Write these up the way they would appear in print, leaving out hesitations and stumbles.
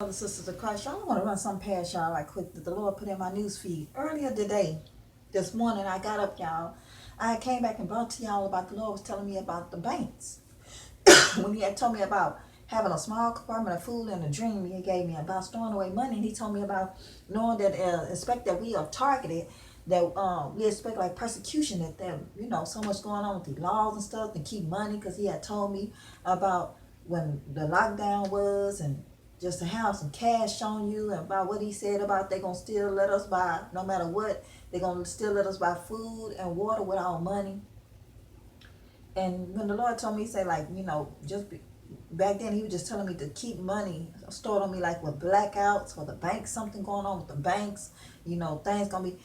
Brothers, sisters of Christ, y'all, I want to run some past y'all right quick that the Lord put in my news feed earlier today. This morning I got up, y'all. I came back and brought to y'all about the Lord was telling me about the banks. When he had told me about having a small compartment of food in a dream he gave me about storing away money, and he told me about knowing that expect that we are targeted, that we expect like persecution, that so much going on with the laws and stuff to keep money, because he had told me about when the lockdown was, and just to have some cash on you, and about what he said about they gonna still let us buy, no matter what, they gonna still let us buy food and water with our money. And when the Lord told me, he said, like, back then he was just telling me to keep money stored on me, like with blackouts or the bank, something going on with the banks, things gonna be.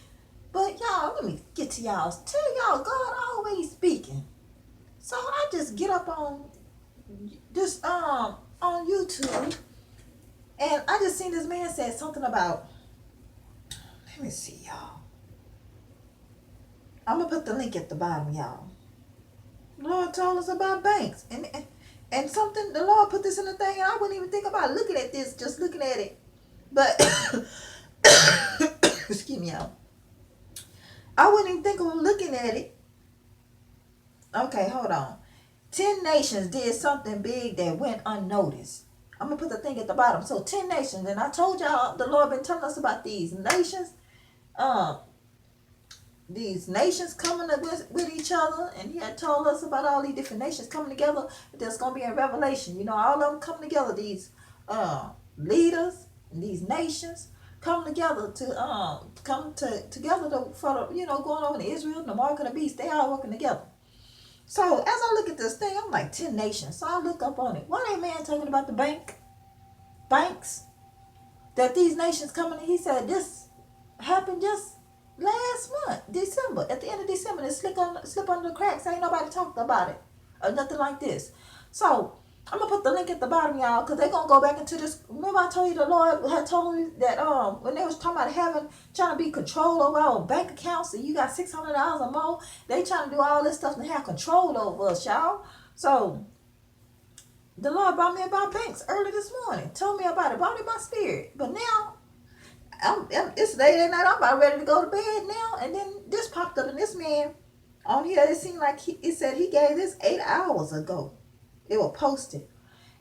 But y'all, let me get to y'all. Tell y'all, God always speaking. So I just get up on this on YouTube, and I just seen this man said something about. Let me see, y'all. I'm gonna put the link at the bottom, y'all. The Lord told us about banks, and something, the Lord put this in the thing, and I wouldn't even think about looking at this, just looking at it. But excuse me, y'all. I wouldn't even think of looking at it. Okay, hold on. 10 nations did something big that went unnoticed. I'm gonna put the thing at the bottom. So 10 nations, and I told y'all the Lord been telling us about these nations. These nations coming with each other, and he had told us about all these different nations coming together. That's gonna be in Revelation. All of them coming together. These leaders and these nations come together to together for going over to Israel, the mark of the beast. They all working together. So as I look at this thing, I'm like 10 nations. So I look up on it. What ain't man talking about the banks that these nations coming? He said this happened just last month, December. At the end of December, it slip under the cracks. Ain't nobody talked about it or nothing like this. So I'm gonna put the link at the bottom, y'all, because they're gonna go back into this. Remember I told you the Lord had told me that when they was talking about trying to be control over our bank accounts, and you got $600 or more, they trying to do all this stuff to have control over us, y'all. So the Lord brought me about banks early this morning, told me about it, brought it in my spirit. But now it's late at night. I'm about ready to go to bed now, and then this popped up, and this man on here, it seemed like it said he gave this 8 hours ago. It was posted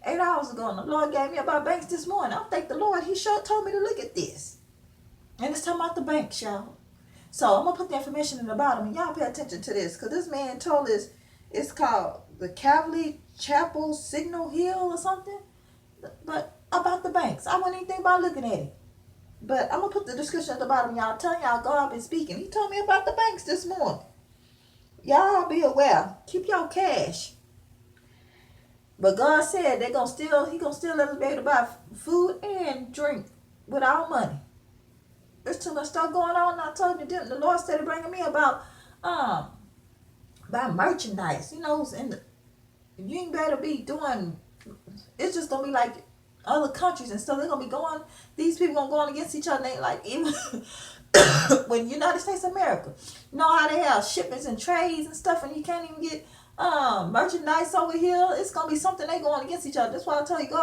8 hours ago, and the Lord gave me about banks this morning. I thank the Lord. He sure told me to look at this, and it's talking about the banks, y'all. So I'm gonna put the information in the bottom, and y'all pay attention to this, because this man told us it's called the Calvary Chapel Signal Hill or something. But about the banks, I wouldn't even think about looking at it. But I'm going to put the description at the bottom, y'all. Telling y'all God been speaking. He told me about the banks this morning. Y'all be aware. Keep your cash. But God said he gonna still let us be able to buy food and drink with our money. There's too much stuff going on. I told you, the Lord started bringing me about merchandise. And you ain't better be doing. It's just gonna be like other countries and stuff. They're gonna be going. These people gonna go on against each other. They like even when United States of America, how they have shipments and trades and stuff, and you can't even get merchandise over here. It's gonna be something they going against each other. That's why I tell you, God.